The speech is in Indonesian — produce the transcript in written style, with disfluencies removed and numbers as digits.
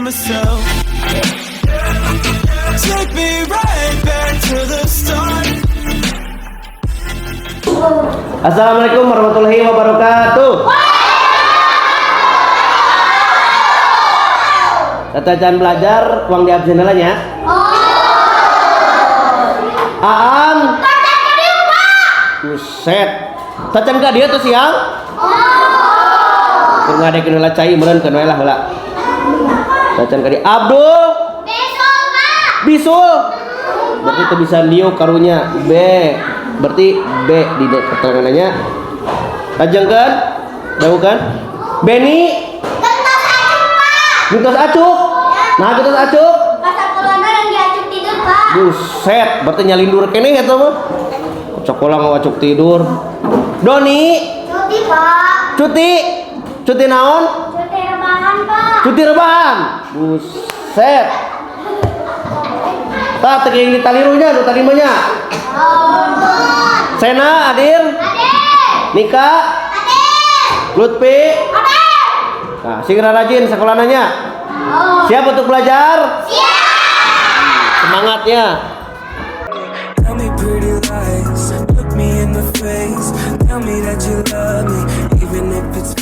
myself. Take me right back to the start. Assalamualaikum warahmatullahi wabarakatuh. Tata can belajar uang di absen ya. Aam. Buset. Tacan ka dia tuh siang? Keur ngadekeun heula cai meureun keun we lah heula. Tacan ka dia. Abdul. Bisul, Pak. Bisul. Berarti teu bisa niuk karunya. B. Berarti B di keterangannya. Tajengkeun. Daukan. Beni. Gentos acuk. Nah, gentos acuk. Kata kolana yang diacuk tidur, Pak. Buset, berarti nyalindur keneh eta mah. Cokola ngawacuk tidur. Doni. Cuti, Pak. Cuti. Cuti naon? Cuti rebahan, Pak. Cuti rebahan. Buset. Tah teu yang ditalirunya, nu tadi mah nya. Sena, Adil. Adik. Nika. Adik. Lutfi. Adik. Nah, segera rajin sekolahnya. Siap untuk belajar? Siap. Semangatnya. Tell me pretty lies, look me in the face. Tell me that you love me, even if it's